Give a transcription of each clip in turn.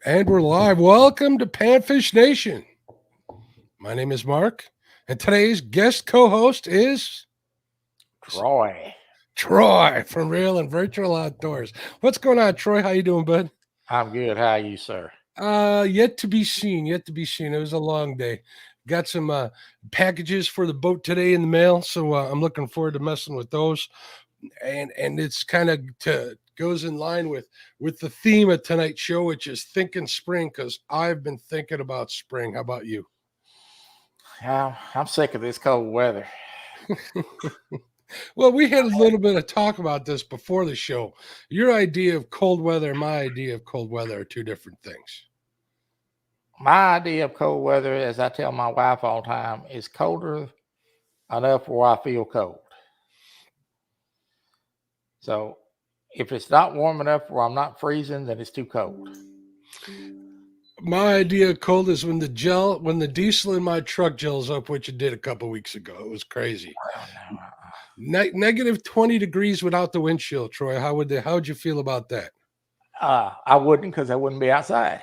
And we're live. Welcome to Panfish Nation. My name is Mark, and today's guest co-host is Troy from Real and Virtual Outdoors. What's going on, Troy? How you doing, bud? I'm good. How are you, sir? Yet to be seen. Yet to be seen. It was a long day. Got some packages for the boat today in the mail, so I'm looking forward to messing with those. And it's kind of goes in line with the theme of tonight's show, which is thinking spring, because I've been thinking about spring. How about you? I'm sick of this cold weather. Well, we had a little bit of talk about this before the show. Your idea of cold weather and my idea of cold weather are two different things. My idea of cold weather, as I tell my wife all the time, is colder enough where I feel cold. So if it's not warm enough where I'm not freezing, then it's too cold. My idea of cold is when the diesel in my truck gels up, which it did a couple weeks ago. It was crazy. Negative 20 degrees without the windshield, Troy. How would you feel about that? I wouldn't, because I wouldn't be outside.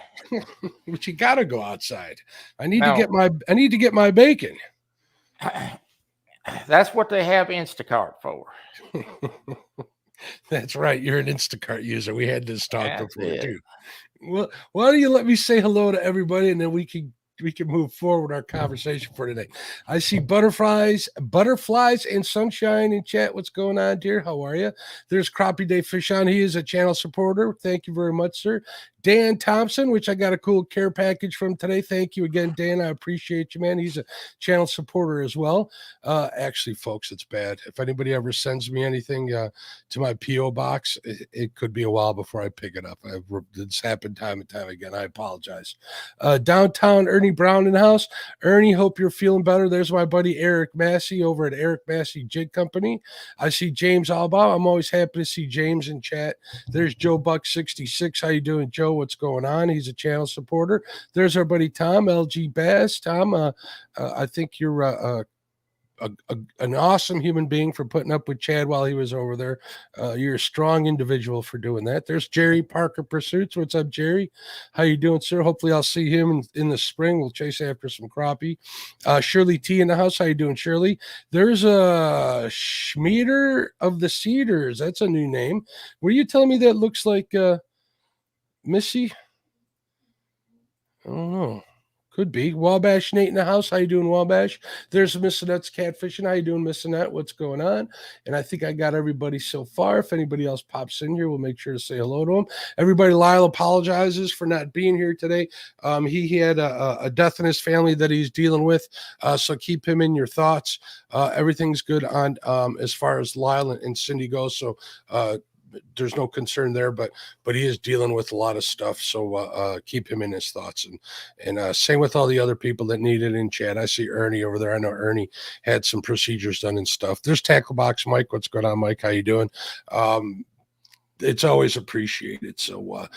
But you gotta go outside. I need to get my bacon. That's what they have Instacart for. That's right. You're an Instacart user. We had this talk before too. Well, why don't you let me say hello to everybody, and then we can move forward our conversation for today. I see butterflies and sunshine in chat. What's going on, dear? How are you? There's Crappie Day Fish on. He is a channel supporter. Thank you very much, sir. Dan Thompson, which I got a cool care package from today. Thank you again, Dan. I appreciate you, man. He's a channel supporter as well. Actually, folks, it's bad. If anybody ever sends me anything to my P.O. box, it could be a while before I pick it up. It's happened time and time again. I apologize. Downtown Ernie Brown in the house. Ernie, hope you're feeling better. There's my buddy Eric Massey over at Eric Massey Jig Company. I see James Albaugh. I'm always happy to see James in chat. There's Joe Buck 66. How you doing, Joe? What's going on? He's a channel supporter. There's our buddy Tom, LG Bass. Tom, I think you're an awesome human being for putting up with Chad while he was over there. You're a strong individual for doing that. There's Jerry Parker Pursuits. What's up, Jerry? How you doing, sir? Hopefully I'll see him in the spring. We'll chase after some crappie. Shirley T in the house. How you doing, Shirley? There's a Schmieder of the Cedars. That's a new name. Were you telling me that looks like Missy? I don't know. Could be. Wabash Nate in the house. How you doing, Wabash? There's Miss Annette's catfishing. How you doing, Miss Annette? What's going on? And I think I got everybody so far. If anybody else pops in here, we'll make sure to say hello to him. Everybody, Lyle apologizes for not being here today. He had a death in his family that he's dealing with. So keep him in your thoughts. Everything's good on as far as Lyle and Cindy go. So there's no concern there, but he is dealing with a lot of stuff, so keep him in his thoughts, and same with all the other people that need it in chat. I see Ernie over there. I know Ernie had some procedures done and stuff. There's Tacklebox Mike. What's going on, Mike? How you doing? It's always appreciated. So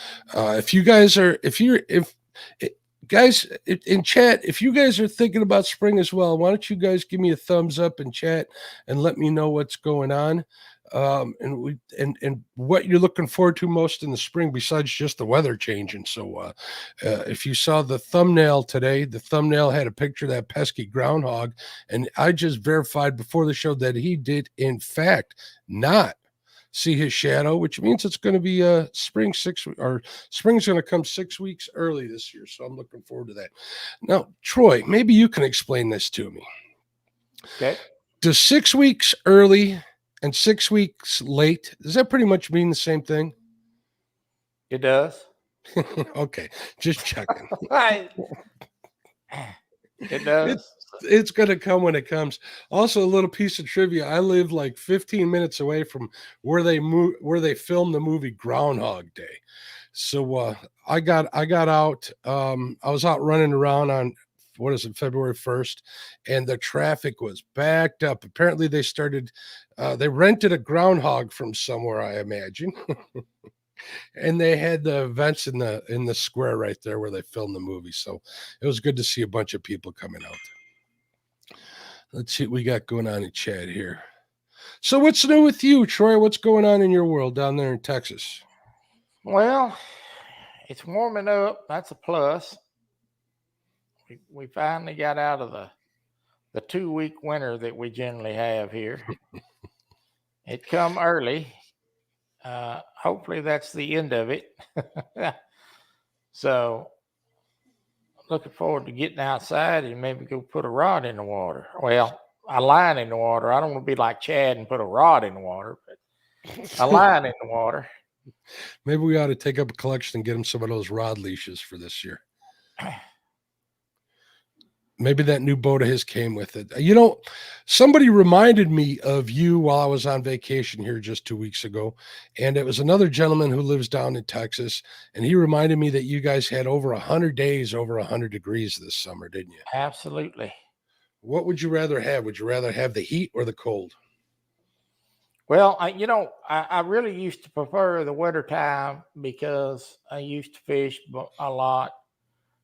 guys in chat, if you guys are thinking about spring as well, why don't you guys give me a thumbs up in chat and let me know what's going on. And what you're looking forward to most in the spring besides just the weather changing. So if you saw the thumbnail today, the thumbnail had a picture of that pesky groundhog, and I just verified before the show that he did in fact not see his shadow, which means it's going to be spring's going to come 6 weeks early this year. So I'm looking forward to that. Now, Troy, maybe you can explain this to me. Okay. Does 6 weeks early and 6 weeks late, does that pretty much mean the same thing? It does. Okay, just checking. It does. It's going to come when it comes. Also, a little piece of trivia: I live like 15 minutes away from where they filmed the movie Groundhog Day. So I got out. I was out running around on February 1st, and the traffic was backed up. Apparently they rented a groundhog from somewhere, I imagine. And they had the events in the square right there where they filmed the movie. So it was good to see a bunch of people coming out. Let's see what we got going on in chat here. So what's new with you, Troy? What's going on in your world down there in Texas? Well, it's warming up. That's a plus. We finally got out of the 2-week winter that we generally have here. It come early. Hopefully that's the end of it. So looking forward to getting outside and maybe go put a rod in the water. Well, a line in the water. I don't want to be like Chad and put a rod in the water, but a line in the water. Maybe we ought to take up a collection and get him some of those rod leashes for this year. Maybe that new boat of his came with it. You know, somebody reminded me of you while I was on vacation here just 2 weeks ago. And it was another gentleman who lives down in Texas. And he reminded me that you guys had over 100 days, over 100 degrees this summer, didn't you? Absolutely. What would you rather have? Would you rather have the heat or the cold? Well, I really used to prefer the winter time because I used to fish a lot.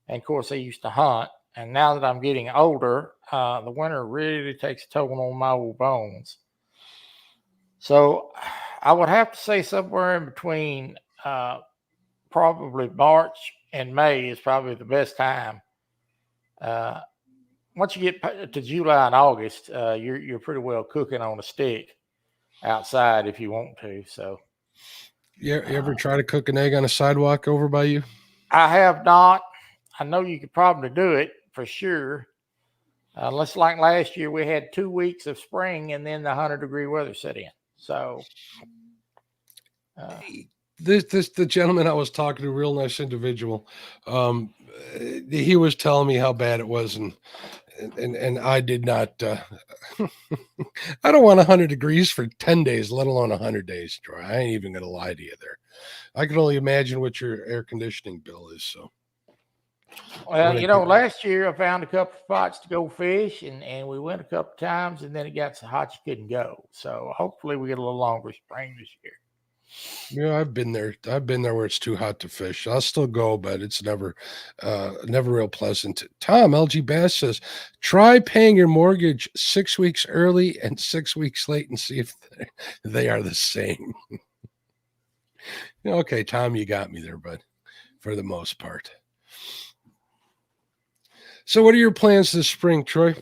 And of course, I used to hunt. And now that I'm getting older, the winter really takes a toll on my old bones. So I would have to say somewhere in between probably March and May is probably the best time. Once you get to July and August, you're pretty well cooking on a stick outside if you want to. So, You ever try to cook an egg on a sidewalk over by you? I have not. I know you could probably do it for sure. Unless like last year, we had 2 weeks of spring and then the 100-degree weather set in. So, the gentleman I was talking to, a real nice individual, he was telling me how bad it was, and I did not. I don't want 100 degrees for 10 days, let alone 100 days, Troy. I ain't even gonna lie to you there. I can only imagine what your air conditioning bill is. So. Well, last year I found a couple spots to go fish, and we went a couple times, and then it got so hot you couldn't go. So hopefully we get a little longer spring this year. Yeah, I've been there. I've been there where it's too hot to fish. I'll still go, but it's never real pleasant. Tom LG Bass says, try paying your mortgage 6 weeks early and 6 weeks late and see if they are the same. Okay, Tom, you got me there, bud, for the most part. So what are your plans this spring, Troy?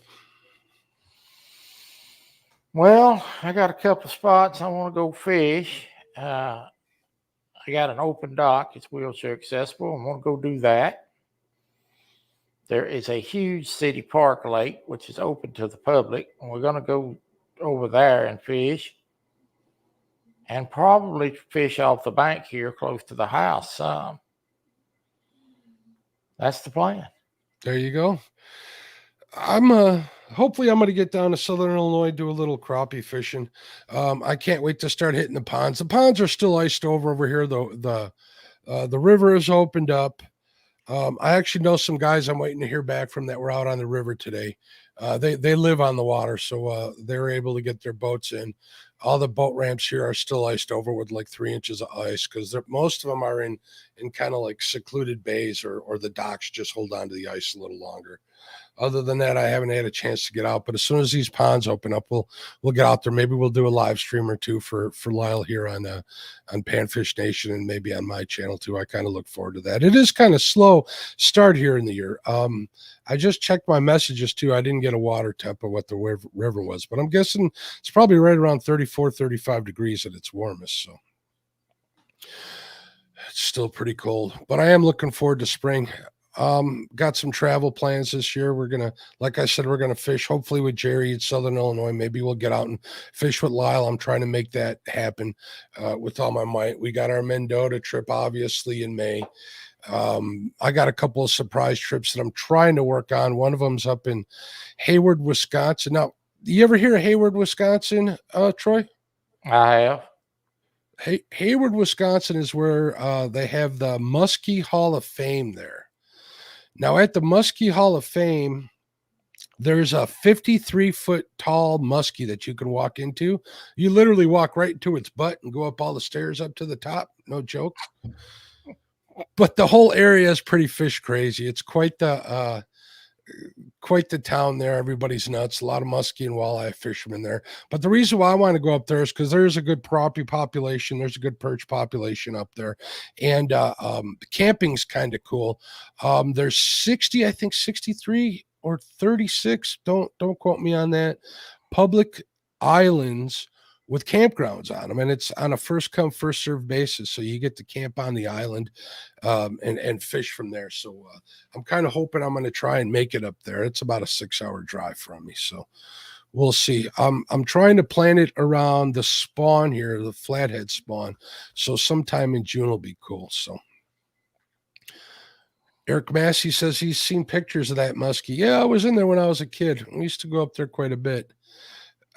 Well, I got a couple of spots I want to go fish. I got an open dock. It's wheelchair accessible. I want to go do that. There is a huge city park lake, which is open to the public. And we're going to go over there and fish. And probably fish off the bank here close to the house some. That's the plan. There you go. Hopefully I'm going to get down to Southern Illinois, do a little crappie fishing. I can't wait to start hitting the ponds. The ponds are still iced over here, though. The river has opened up. I actually know some guys I'm waiting to hear back from that were out on the river today. They live on the water, so they're able to get their boats in. All the boat ramps here are still iced over with like 3 inches of ice because most of them are in kind of like secluded bays or the docks just hold on to the ice a little longer. Other than that, I haven't had a chance to get out. But as soon as these ponds open up, we'll get out there. Maybe we'll do a live stream or two for Lyle here on Panfish Nation and maybe on my channel too. I kind of look forward to that. It is kind of slow start here in the year. I just checked my messages too. I didn't get a water temp of what the river was, but I'm guessing it's probably right around 34, 35 degrees at its warmest. So it's still pretty cold, but I am looking forward to spring. Got some travel plans this year. Like I said, we're gonna fish hopefully with Jerry in Southern Illinois. Maybe we'll get out and fish with Lyle. I'm trying to make that happen with all my might. We got our Mendota trip obviously in May. I got a couple of surprise trips that I'm trying to work on. One of them's up in Hayward, Wisconsin. Now, do you ever hear of Hayward, Wisconsin, Troy? I have. Hayward, Wisconsin is where they have the Muskie Hall of Fame there. Now, at the Muskie Hall of Fame, there's a 53-foot tall muskie that you can walk into. You literally walk right into its butt and go up all the stairs up to the top. No joke. But the whole area is pretty fish crazy. It's quite the quite the town there. Everybody's nuts. A lot of muskie and walleye fishermen there. But the reason why I want to go up there is because there's a good crappie population. There's a good perch population up there. And the camping's kind of cool. There's 60, I think 63 or 36. Don't quote me on that. Public islands with campgrounds on them, and it's on a first come first served basis, so you get to camp on the island and fish from there. So I'm kind of hoping I'm going to try and make it up there. It's about a 6-hour drive from me, so we'll see. I'm trying to plan it around the spawn here, the flathead spawn, so sometime in June will be cool. So Eric Massey says he's seen pictures of that muskie. Yeah, I was in there when I was a kid. We used to go up there quite a bit.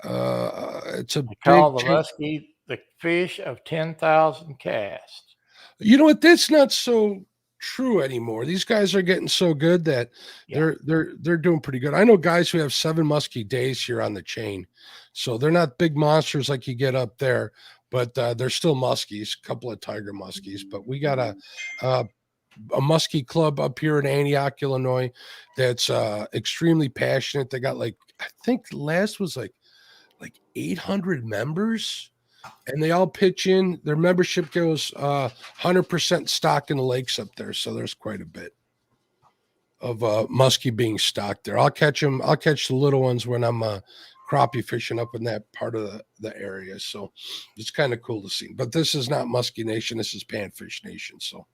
It's a big call the muskie the fish of 10,000 casts. You know what? That's not so true anymore. These guys are getting so good that they're doing pretty good. I know guys who have 7 muskie days here on the chain, so they're not big monsters like you get up there, but they're still muskies. A couple of tiger muskies, but we got a muskie club up here in Antioch, Illinois, that's extremely passionate. They got I think last was like 800 members, and they all pitch in. Their membership goes 100% stock in the lakes up there, so there's quite a bit of muskie being stocked there. I'll catch them. I'll catch the little ones when I'm crappie fishing up in that part of the area, so it's kind of cool to see. But this is not Muskie Nation. This is Panfish Nation, so.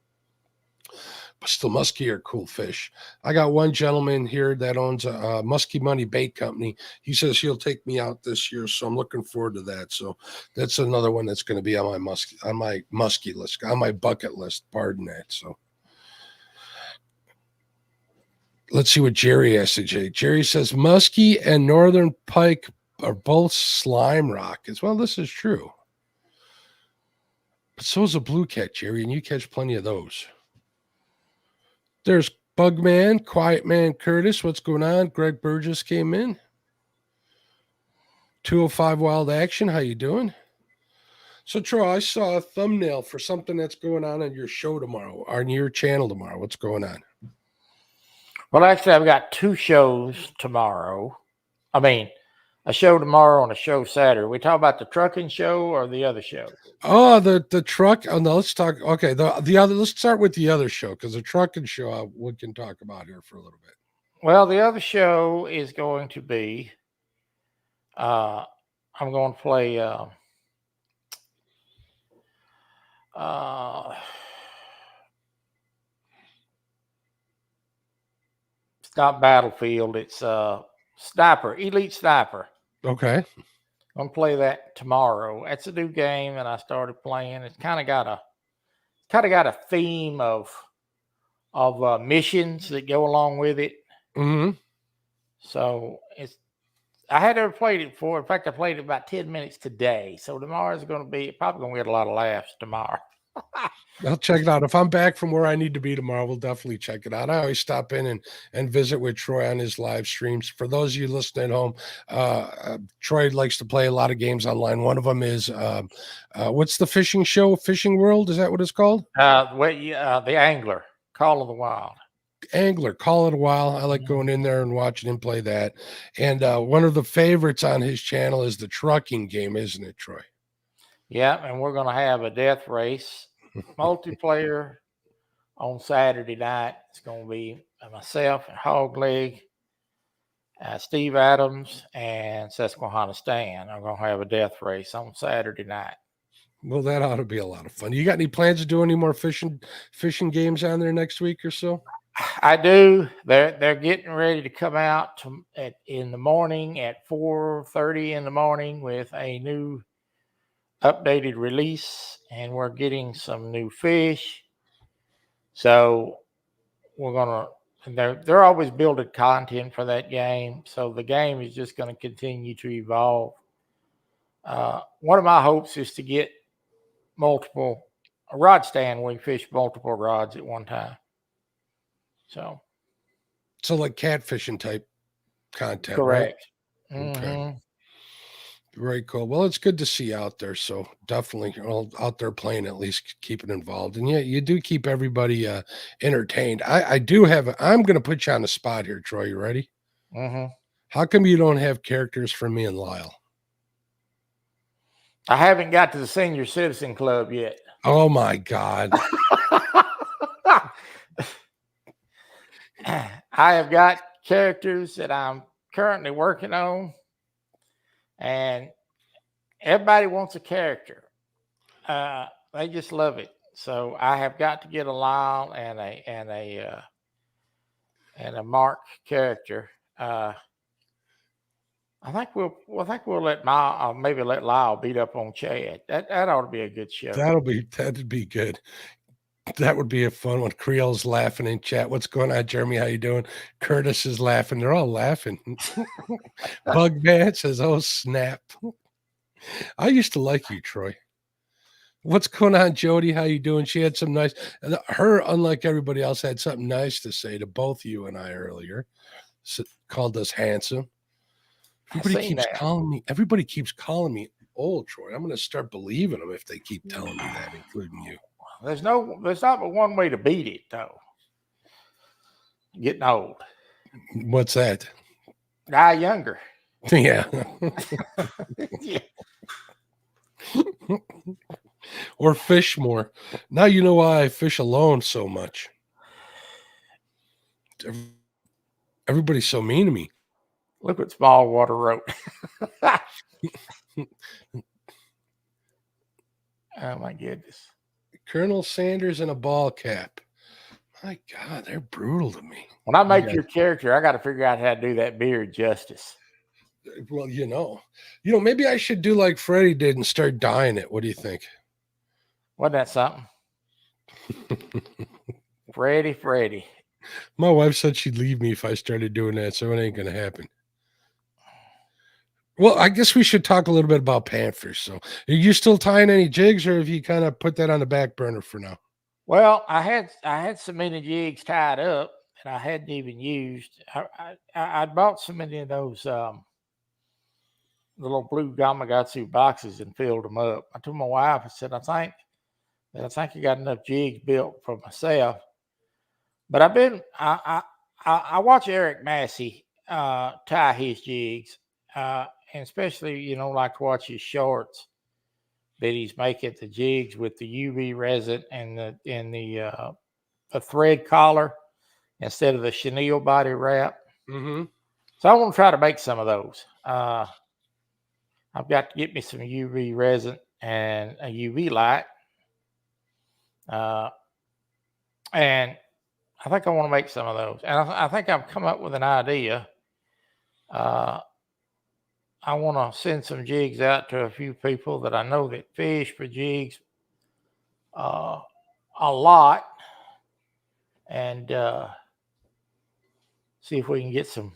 But still, muskie are cool fish. I got one gentleman here that owns a Muskie Money Bait Company. He says he'll take me out this year, so I'm looking forward to that. So that's another one that's going to be on my muskie list, on my bucket list. Pardon that. So let's see what Jerry has to say. Jerry says muskie and northern pike are both slime rock. As well, this is true. But so is a blue cat, Jerry, and you catch plenty of those. There's Bugman, Quiet Man Curtis. What's going on? Greg Burgess came in. 205 Wild Action. How you doing? So, Troy, I saw a thumbnail for something that's going on your show tomorrow, on your channel tomorrow. What's going on? Well, actually, I've got 2 shows tomorrow. I mean, a show tomorrow and a show Saturday. We talk about the trucking show or the other show? Oh, the truck. Oh, no, let's talk. Okay, the other. Let's start with the other show, because the trucking show we can talk about here for a little bit. Well, the other show is going to be. I'm going to play. It's not Battlefield. It's Sniper, Elite Sniper. Okay. I'm going to play that tomorrow. It's a new game, and I started playing. It's kind of got a theme of missions that go along with it. Mm-hmm. So I had never played it before. In fact, I played it about 10 minutes today. So tomorrow's going to be probably going to get a lot of laughs tomorrow. I'll check it out. If I'm back from where I need to be tomorrow, we'll definitely check it out. I always stop in and visit with Troy on his live streams. For those of you listening at home, Troy likes to play a lot of games online. One of them is what's the fishing show? Fishing World? Is that what it's called? The Angler, Call of the Wild. Angler, Call It a While. I like going in there and watching him play that. And one of the favorites on his channel is the trucking game, isn't it, Troy? Yeah, and we're going to have a death race multiplayer on Saturday night. It's going to be myself and Hog Leg, Steve Adams, and Susquehanna Stan. I'm going to have a death race on Saturday night. Well, that ought to be a lot of fun. You got any plans to do any more fishing games on there next week or so? I do. They're getting ready to come out in the morning at 4:30 in the morning with a new updated release, and we're getting some new fish. So we're gonna. They're always building content for that game, so the game is just going to continue to evolve. One of my hopes is to get a rod stand where you fish multiple rods at one time. So like catfishing type content, correct. Right? Mm-hmm. Okay. Very cool. Well, it's good to see you out there. So definitely out there playing, at least keep it involved. And yeah, you do keep everybody entertained. I'm going to put you on the spot here, Troy. You ready? Mm-hmm. How come you don't have characters for me and Lyle? I haven't got to the senior citizen club yet. Oh my God. I have got characters that I'm currently working on, and everybody wants a character. They just love it. So I have got to get a Lyle and a Mark character. I think we'll let maybe let Lyle beat up on Chad. That ought to be a good show. That'd be good. That would be a fun one. Creole's laughing in chat. What's going on, Jeremy? How you doing? Curtis is laughing. They're all laughing. Bugman says, "Oh snap!" I used to like you, Troy. What's going on, Jody? How you doing? She had some nice. Her, unlike everybody else, had something nice to say to both you and I earlier. Called us handsome. Everybody keeps calling me old, Troy. I'm going to start believing them if they keep telling me that, including you. There's not but one way to beat it, though. Getting old. What's that? Die younger. Yeah. Yeah. Or fish more. Now you know why I fish alone so much. Everybody's so mean to me. Look what Small Water wrote. Oh my goodness. Colonel Sanders in a ball cap. My God, they're brutal to me. When I make your character, I got to figure out how to do that beard justice. Well, maybe I should do like Freddie did and start dyeing it. What do you think? Wasn't that something? Freddie. My wife said she'd leave me if I started doing that, so it ain't going to happen. Well, I guess we should talk a little bit about Panfish. So, are you still tying any jigs, or have you kind of put that on the back burner for now? Well, I had so many jigs tied up that I hadn't even used. I bought so many of those little blue Gamakatsu boxes and filled them up. I told my wife, I said, I think I got enough jigs built for myself. But I watch Eric Massey tie his jigs, and especially like to watch his shorts that he's making the jigs with the UV resin and the thread collar instead of the chenille body wrap. Mm-hmm. So I want to try to make some of those. I've got to get me some UV resin and a UV light. And I think I want to make some of those. And I think I've come up with an idea. I want to send some jigs out to a few people that I know that fish for jigs a lot, and see if we can get some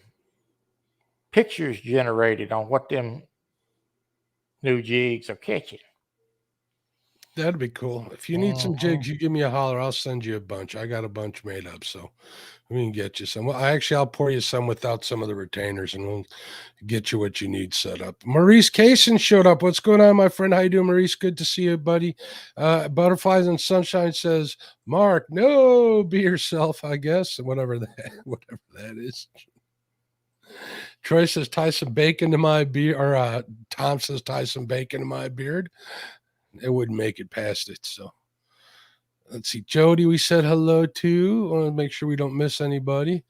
pictures generated on what them new jigs are catching. That'd be cool. If you need some jigs, you give me a holler. I'll send you a bunch. I got a bunch made up, so we can get you some. Well, I'll pour you some without some of the retainers, and we'll get you what you need set up. Maurice Kaysen showed up. What's going on, my friend? How you doing, Maurice? Good to see you, buddy. Butterflies and Sunshine says, Mark, no, be yourself, I guess. Whatever that is. Troy says, tie some bacon to my beard, or Tom says, tie some bacon to my beard. It wouldn't make it past it. So let's see. Jody, we said hello to. I want to make sure we don't miss anybody.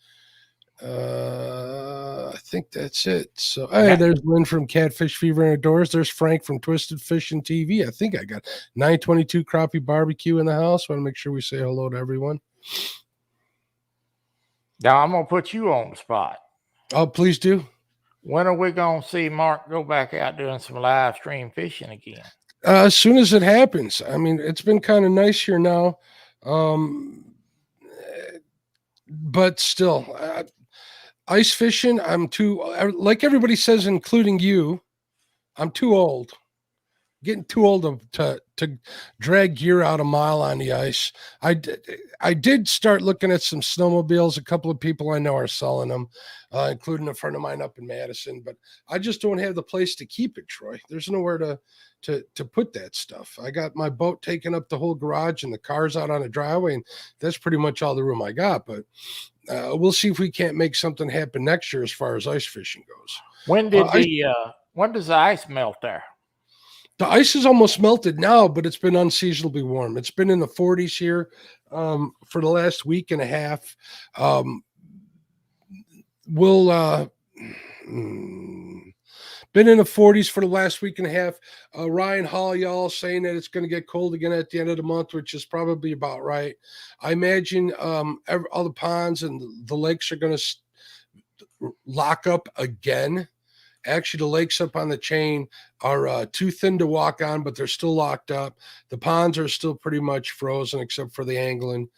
I think that's it. So, hey, there's Lynn from Catfish Fever Outdoors. There's Frank from Twisted Fishing TV. I think I got 922 Crappie Barbecue in the house. Want to make sure we say hello to everyone. Now, I'm going to put you on the spot. Oh, please do. When are we going to see Mark go back out doing some live stream fishing again? As soon as it happens. I mean, it's been kind of nice here now. But still, ice fishing, I'm too, like everybody says, including you, I'm too old. getting too old to drag gear out a mile on the ice. I did start looking at some snowmobiles. A couple of people I know are selling them, including a friend of mine up in Madison. But I just don't have the place to keep it, Troy. There's nowhere to put that stuff. I got my boat taking up the whole garage and the cars out on the driveway, and that's pretty much all the room I got. But we'll see if we can't make something happen next year as far as ice fishing goes. When does the ice melt there? The ice is almost melted now, but it's been unseasonably warm. It's been in the 40s here for the last week and a half. Been in the 40s for the last week and a half. Ryan Hall, y'all saying that it's going to get cold again at the end of the month, which is probably about right. I imagine all the ponds and the lakes are going to lock up again. Actually, the lakes up on the chain are too thin to walk on, but they're still locked up. The ponds are still pretty much frozen, except for the angling,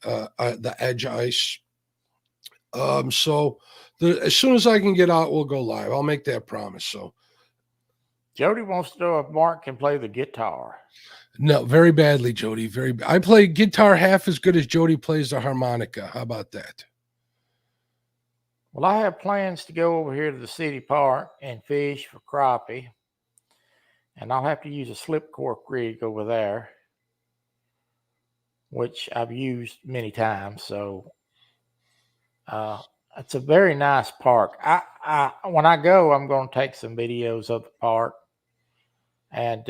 the edge ice. So as soon as I can get out, we'll go live. I'll make that promise. So Jody wants to know if Mark can play the guitar. No, very badly, Jody. I play guitar half as good as Jody plays the harmonica. How about that? Well, I have plans to go over here to the city park and fish for crappie. And I'll have to use a slip cork rig over there, which I've used many times. So it's a very nice park. When I go, I'm going to take some videos of the park. And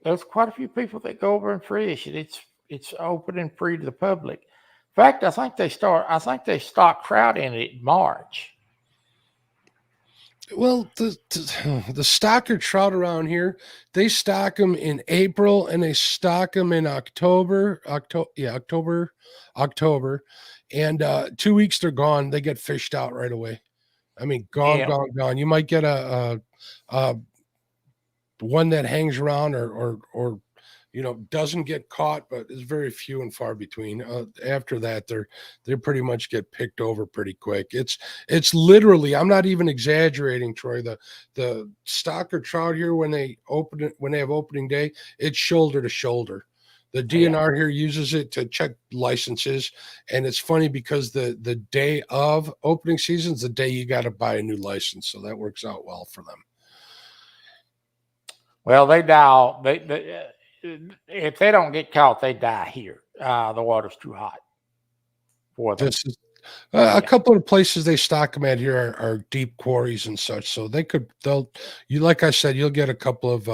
there's quite a few people that go over and fish. And it's open and free to the public. In fact, I think they stock trout in it in March. Well, the stocker trout around here, they stock them in April and they stock them in October. And 2 weeks they're gone. They get fished out right away. I mean, gone. You might get a one that hangs around or doesn't get caught, but is very few and far between. After that, they pretty much get picked over pretty quick. It's literally, I'm not even exaggerating, Troy. The stocker trout here, when they have opening day, it's shoulder to shoulder. The DNR here uses it to check licenses, and it's funny because the day of opening season is the day you got to buy a new license, so that works out well for them. Well, they die. If they don't get caught, they die here. The water's too hot for them. A couple of places they stock them at here are deep quarries and such. So like I said, you'll get a couple of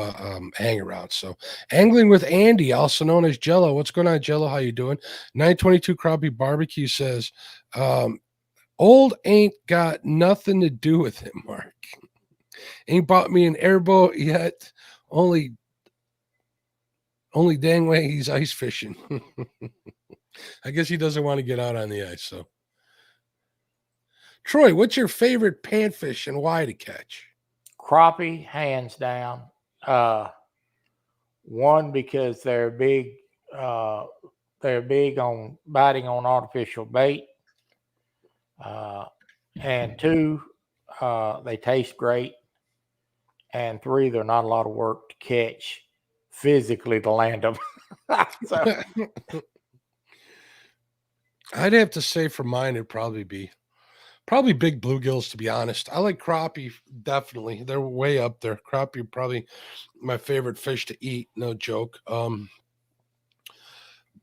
hang-arounds. So angling with Andy, also known as Jello. What's going on, Jello? How you doing? 922 Crappie Barbecue says, old ain't got nothing to do with it, Mark. Ain't bought me an airboat yet. Only dang way he's ice fishing. I guess he doesn't want to get out on the ice. So, Troy, what's your favorite panfish and why to catch? Crappie, hands down. One, because they're big. They're big on biting on artificial bait. And two, they taste great. And three, they're not a lot of work to catch physically to land them. So. I'd have to say for mine, it'd probably be big bluegills, to be honest. I like crappie, definitely. They're way up there. Crappie probably my favorite fish to eat, no joke.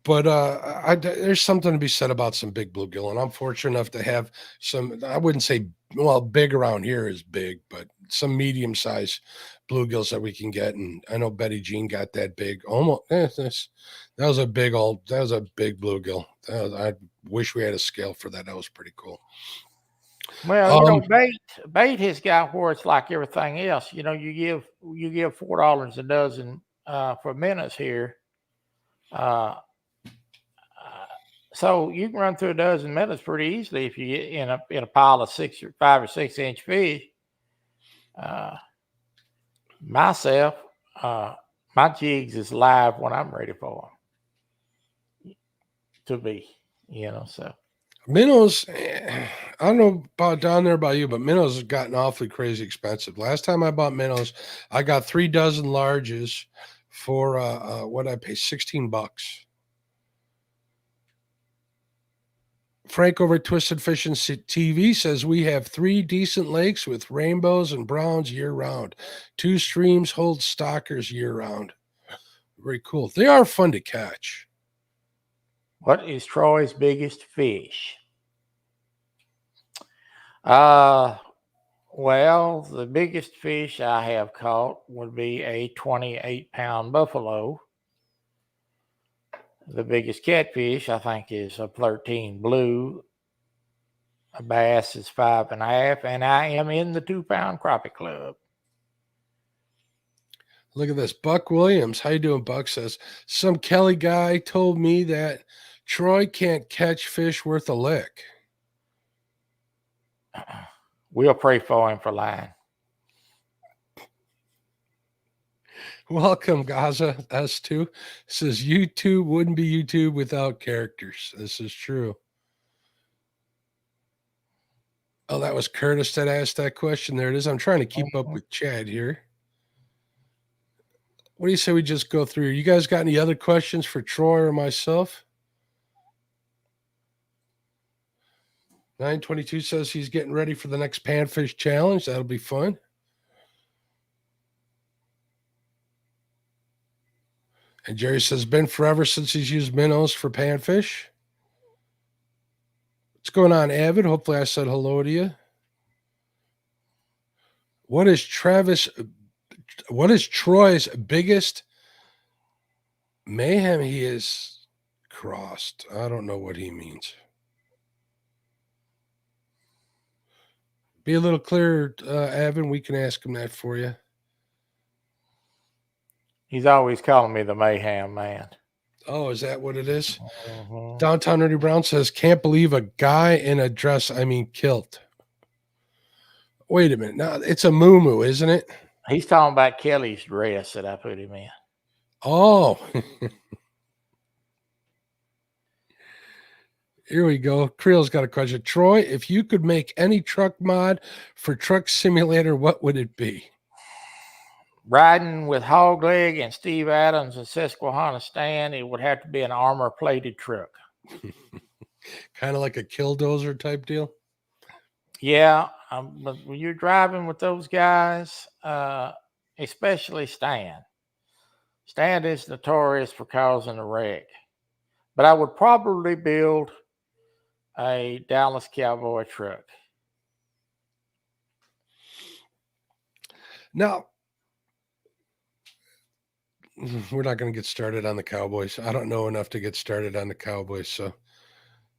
But there's something to be said about some big bluegill, and I'm fortunate enough to have some. I wouldn't say, well, big around here is big, but some medium-sized bluegills that we can get. And I know Betty Jean got that big, almost. That was a big bluegill. I wish we had a scale for that. That was pretty cool. Well, bait has got where it's like everything else. You give $4 a dozen for minnows here. So you can run through a dozen minnows pretty easily if you get in a pile of 5 or 6 inch fish. Myself, my jigs is live when I'm ready for them to be, so. Minnows, I don't know about down there about you, but minnows have gotten awfully crazy expensive. Last time I bought minnows, I got 3 dozen larges for what I pay $16. Frank over at Twisted Fishing TV says we have 3 decent lakes with rainbows and browns year round. 2 streams hold stockers year round. Very cool. They are fun to catch. What is Troy's biggest fish? Well, the biggest fish I have caught would be a 28-pound buffalo. The biggest catfish, I think, is a 13 blue. A bass is 5.5, and I am in the 2-pound crappie club. Look at this. Buck Williams. How you doing, Buck? Says, some Kelly guy told me that Troy can't catch fish worth a lick. We'll pray for him for lying. Welcome, Gaza. S2 says YouTube wouldn't be YouTube without characters. This is true. Oh, that was Curtis that asked that question. There it is. I'm trying to keep up with Chad here. What do you say we just go through? You guys got any other questions for Troy or myself? 922 says he's getting ready for the next Panfish Challenge. That'll be fun. And Jerry says, been forever since he's used minnows for panfish. What's going on, Avid? Hopefully I said hello to you. What is Troy's biggest mayhem he has crossed? I don't know what he means. Be a little clearer, Avid. We can ask him that for you. He's always calling me the Mayhem Man. Oh, is that what it is? Mm-hmm. Downtown Ernie Brown says, can't believe a guy in a dress, kilt. Wait a minute. Now, it's a muumuu, isn't it? He's talking about Kelly's dress that I put him in. Oh. Here we go. Creel's got a question. Troy, if you could make any truck mod for Truck Simulator, what would it be? Riding with Hogleg and Steve Adams and Susquehanna Stan, it would have to be an armor-plated truck. Kind of like a Killdozer type deal? Yeah, but when you're driving with those guys, especially Stan is notorious for causing a wreck. But I would probably build a Dallas Cowboy truck. Now, we're not going to get started on the Cowboys. I don't know enough to get started on the Cowboys. So,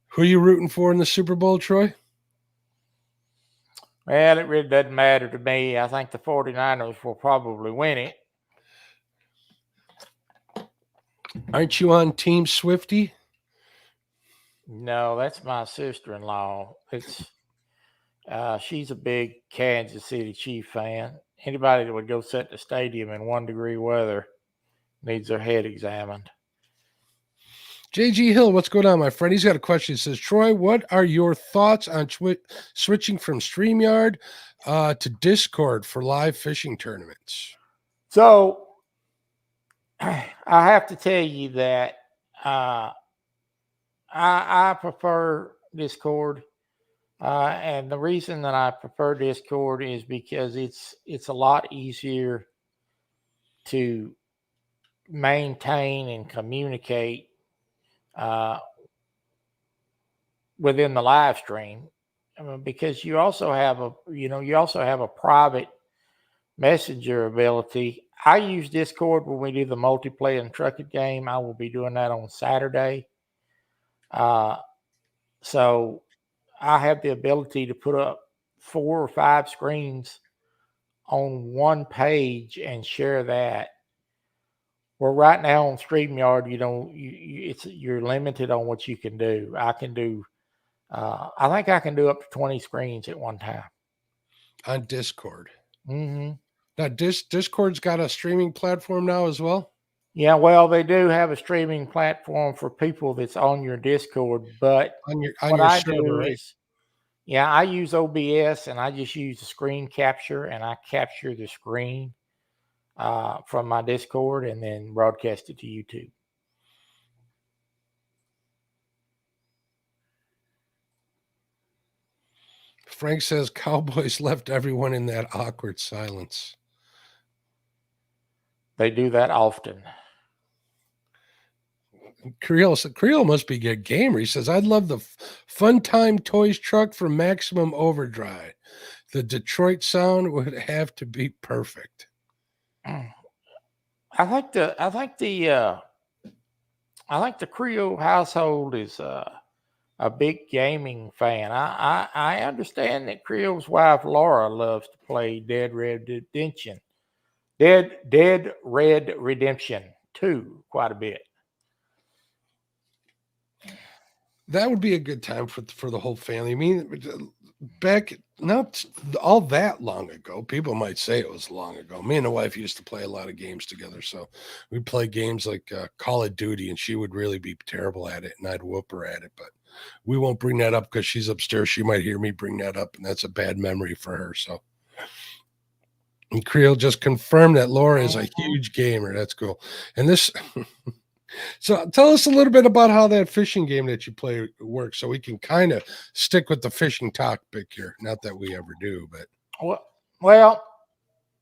who are you rooting for in the Super Bowl, Troy? Well, it really doesn't matter to me. I think the 49ers will probably win it. Aren't you on Team Swifty? No, that's my sister-in-law. She's a big Kansas City Chief fan. Anybody that would go sit in the stadium in 1-degree weather needs their head examined. JG Hill, what's going on, my friend? He's got a question. He says, Troy, what are your thoughts on switching from StreamYard to Discord for live fishing tournaments? So, I have to tell you that I prefer Discord. And the reason that I prefer Discord is because it's a lot easier to maintain and communicate within the live stream, because you also have a private messenger ability. I use Discord when we do the multiplayer and trucking game. I will be doing that on Saturday. So I have the ability to put up 4 or 5 screens on one page and share that. Well, right now on StreamYard, you're limited on what you can do. I think I can do up to 20 screens at one time on Discord. Mm-hmm. Now, Discord's got a streaming platform now as well. Yeah, well, they do have a streaming platform for people that's on your Discord, but on what your I server, do right? is, yeah, I use OBS and I just use the screen capture and I capture the screen from my Discord and then broadcast it to YouTube. Frank says Cowboys left everyone in that awkward silence. They do that often. Creel must be a gamer. He says, I'd love the Fun Time Toys truck from Maximum Overdrive. The Detroit sound would have to be perfect. I think the Creel household is a big gaming fan. I understand that Creel's wife Laura loves to play Dead Red Redemption 2 quite a bit. That would be a good time for the whole family. I mean, back not all that long ago. People might say it was long ago. Me and the wife used to play a lot of games together. So we'd play games like Call of Duty, and she would really be terrible at it, and I'd whoop her at it. But we won't bring that up because she's upstairs. She might hear me bring that up, and that's a bad memory for her. So, and Creel just confirmed that Laura is a huge gamer. That's cool. And this. So tell us a little bit about how that fishing game that you play works, so we can kind of stick with the fishing topic here. Not that we ever do, but well,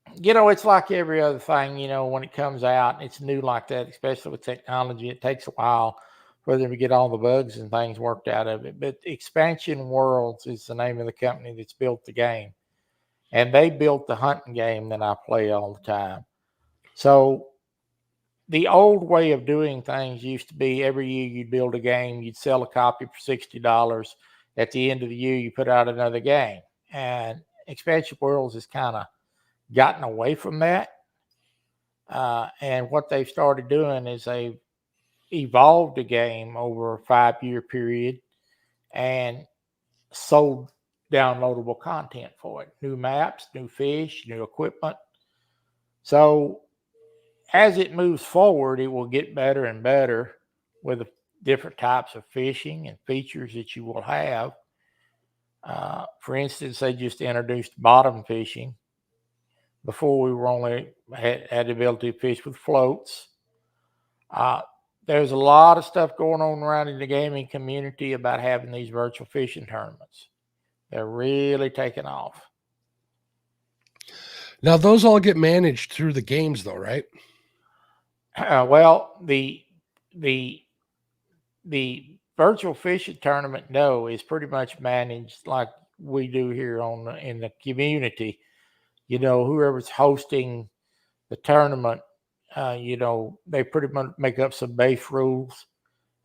it's like every other thing. When it comes out, it's new like that, especially with technology. It takes a while for them to get all the bugs and things worked out of it. But Expansion Worlds is the name of the company that's built the game, and they built the hunting game that I play all the time. So the old way of doing things used to be every year you'd build a game, you'd sell a copy for $60. At the end of the year, you put out another game. And Expansion Worlds has kind of gotten away from that. And what they've started doing is they've evolved the game over a 5-year period and sold downloadable content for it. New maps, new fish, new equipment. So as it moves forward, it will get better and better with the different types of fishing and features that you will have. For instance, they just introduced bottom fishing. Before we were only had the ability to fish with floats. There's a lot of stuff going on around in the gaming community about having these virtual fishing tournaments. They're really taking off. Now those all get managed through the games, though, right? Well, the virtual fishing tournament, is pretty much managed like we do here in the community. Whoever's hosting the tournament, they pretty much make up some base rules,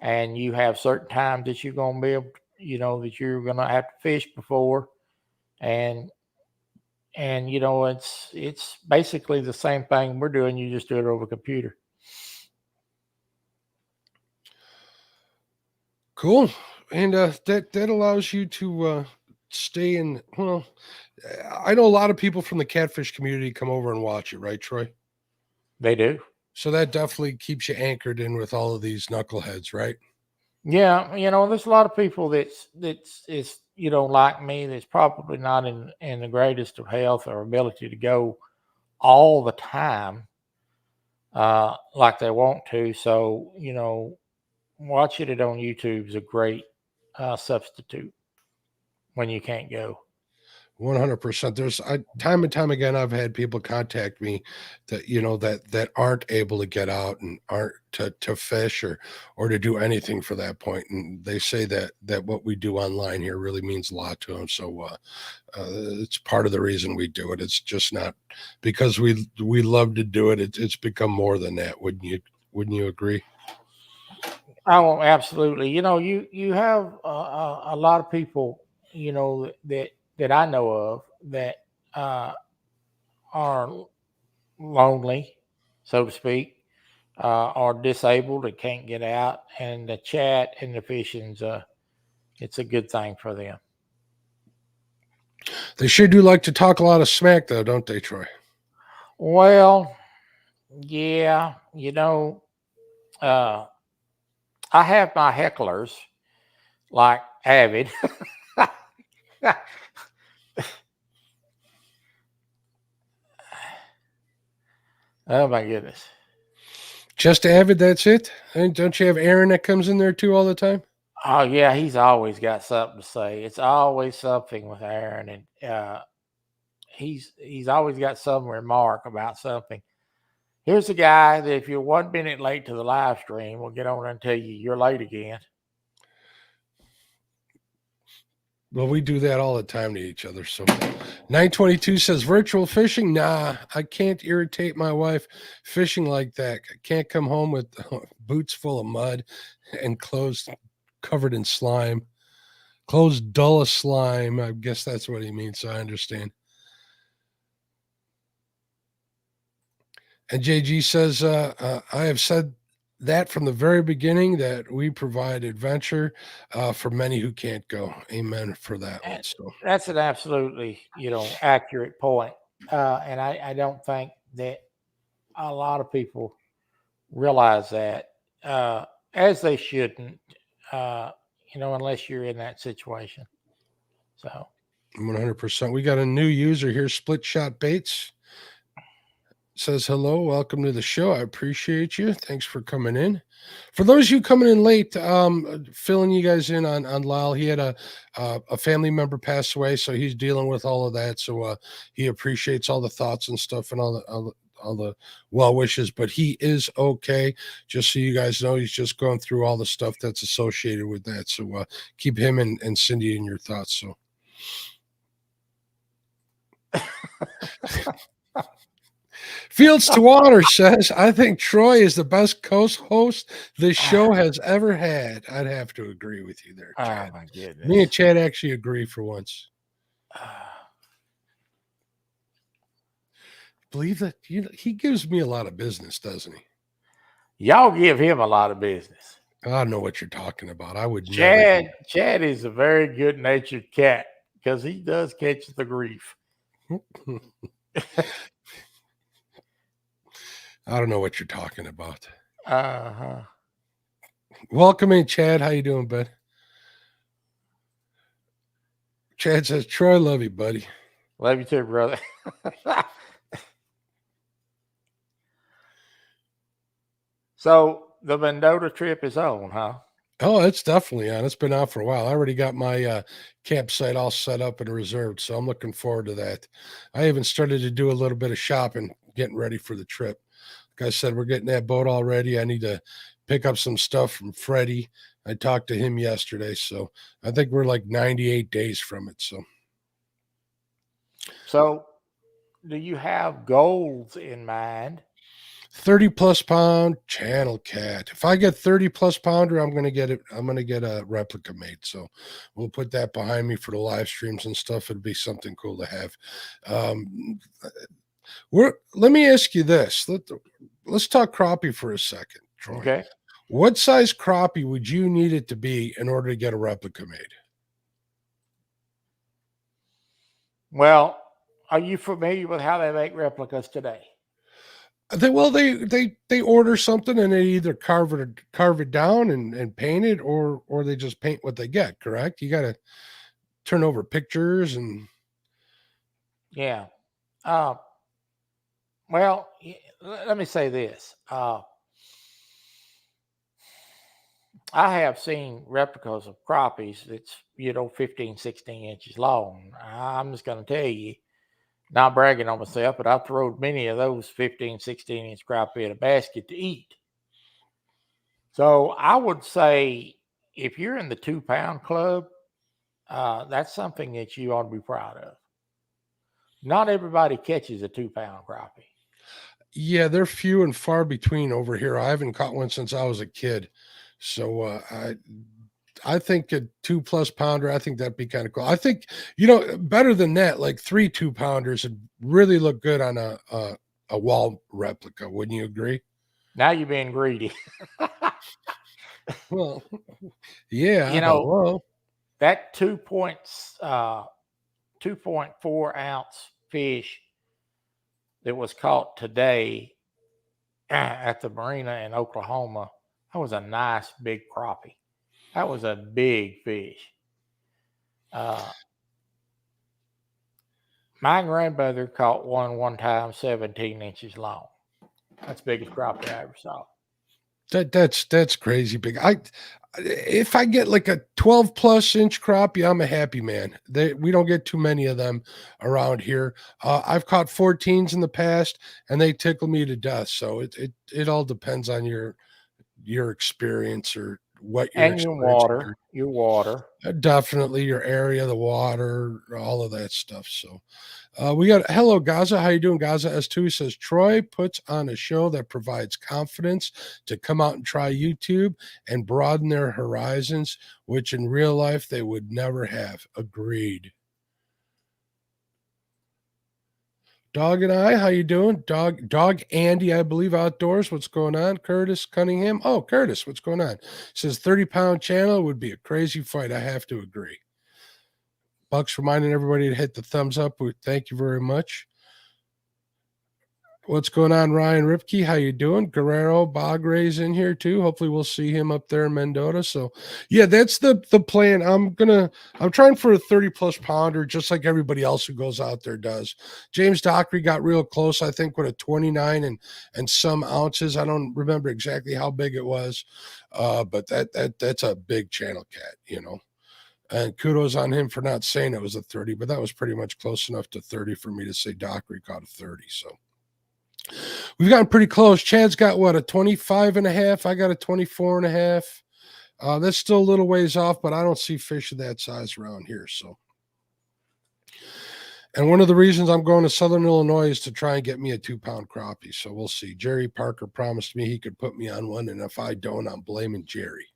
and you have certain times that you're going to be able, that you're going to have to fish before, and it's basically the same thing we're doing. You just do it over a computer. Cool. And that allows you to stay in. Well, I know a lot of people from the catfish community come over and watch it, right, Troy? They do. So that definitely keeps you anchored in with all of these knuckleheads, right? Yeah, there's a lot of people that's like me, that's probably not in the greatest of health or ability to go all the time like they want to. So, watching it on YouTube is a great substitute when you can't go. 100%. There's time and time again, I've had people contact me that, that aren't able to get out and aren't to fish or to do anything for that point. And they say that what we do online here really means a lot to them. So it's part of the reason we do it. It's just not because we love to do it. It's become more than that. Wouldn't you agree? Oh, absolutely. You have a lot of people, that I know of that are lonely, so to speak, are disabled and can't get out, and the chat and the fishing's it's a good thing for them. They sure do like to talk a lot of smack, though, don't they, Troy? Well, Yeah, I have my hecklers like Avid. Oh my goodness. Just Avid, that's it? And don't you have Aaron that comes in there too all the time? Oh yeah, he's always got something to say. It's always something with Aaron, and he's always got some remark about something. Here's a guy that if you're 1 minute late to the live stream, will get on and tell you you're late again. Well, we do that all the time to each other. So 922 says virtual fishing. Nah, I can't irritate my wife fishing like that. I can't come home with boots full of mud and clothes covered in slime. Clothes dull as slime. I guess that's what he means. So I understand. And JG says, I have said that from the very beginning that we provide adventure for many who can't go. Amen for that one. So That's an absolutely, accurate point. And I don't think that a lot of people realize that, as they shouldn't, unless you're in that situation. So 100%. We got a new user here, Split Shot Baits. Says hello, welcome to the show. I appreciate you. Thanks for coming in. For those of you coming in late, filling you guys in on Lyle, he had a family member pass away, so he's dealing with all of that. So he appreciates all the thoughts and stuff and all the well wishes, but he is okay. Just so you guys know, he's just going through all the stuff that's associated with that. So keep him and Cindy in your thoughts. So. Fields to Water says, I think Troy is the best host this show has ever had. I'd have to agree with you there, Chad. Oh, my goodness. Me and Chad actually agree for once. Believe that he gives me a lot of business, doesn't he? Y'all give him a lot of business. I don't know what you're talking about. I would Chad. never. Chad is a very good natured cat because he does catch the grief. I don't know what you're talking about. Uh-huh. Welcome in, Chad. How you doing, bud? Chad says, Troy, love you, buddy. Love you too, brother. So the Mendota trip is on, huh? Oh, it's definitely on. It's been on for a while. I already got my campsite all set up and reserved, so I'm looking forward to that. I even started to do a little bit of shopping, getting ready for the trip. Like I said, we're getting that boat all ready. I need to pick up some stuff from Freddie. I talked to him yesterday, so I think we're like 98 days from it. So do you have goals in mind? 30 plus pound channel cat. If I get 30 plus pounder, I'm gonna get it. I'm gonna get a replica made. So we'll put that behind me for the live streams and stuff. It'd be something cool to have. Let me ask you this. Let's talk crappie for a second, Troy. Okay. What size crappie would you need it to be in order to get a replica made? Well, are you familiar with how they make replicas today? They order something and they either carve it down and paint it, or they just paint what they get. Correct? You got to turn over pictures and. Yeah. Well, let me say this. I have seen replicas of crappies that's, 15, 16 inches long. I'm just going to tell you, not bragging on myself, but I've thrown many of those 15, 16 inch crappie in a basket to eat. So I would say if you're in the 2 pound club, that's something that you ought to be proud of. Not everybody catches a 2 pound crappie. Yeah, they're few and far between over here. I haven't caught one since I was a kid. So I think a 2+ pounder, I think that'd be kind of cool. I think, better than that, like 3 2-pounders would really look good on a wall replica. Wouldn't you agree? Now you're being greedy. Well, yeah. That 2.4 ounce fish that was caught today at the marina in Oklahoma. That was a nice big crappie. That was a big fish. My grandmother caught one time 17 inches long. That's the biggest crappie I ever saw. That's crazy big. If I get like a 12 plus inch crappie, I'm a happy man. We don't get too many of them around here. I've caught 14s in the past, and they tickle me to death. So it all depends on your experience or what you're and your water. Definitely your area, the water, all of that stuff. So we got hello Gaza. How you doing, Gaza S2? He says Troy puts on a show that provides confidence to come out and try YouTube and broaden their horizons, which in real life they would never have. Agreed. Dog and I, how you doing? Dog Andy, I believe, outdoors. What's going on? Curtis Cunningham. Oh, Curtis, what's going on? Says 30-pound channel would be a crazy fight. I have to agree. Buck's reminding everybody to hit the thumbs up. Thank you very much. What's going on, Ryan Ripke? How you doing? Guerrero Bogray's in here too. Hopefully we'll see him up there in Mendota. So yeah, that's the plan. I'm trying for a 30+ pounder, just like everybody else who goes out there does. James Dockery got real close, I think, with a 29 and some ounces. I don't remember exactly how big it was. But that's a big channel cat, you know. And kudos on him for not saying it was a 30, but that was pretty much close enough to 30 for me to say Dockery caught a 30. So we've gotten pretty close. Chad's got what, a 25.5. I got a 24.5. That's still a little ways off, but I don't see fish of that size around here. So, and one of the reasons I'm going to Southern Illinois is to try and get me a 2-pound crappie. So we'll see. Jerry Parker promised me he could put me on one, and if I don't, I'm blaming Jerry.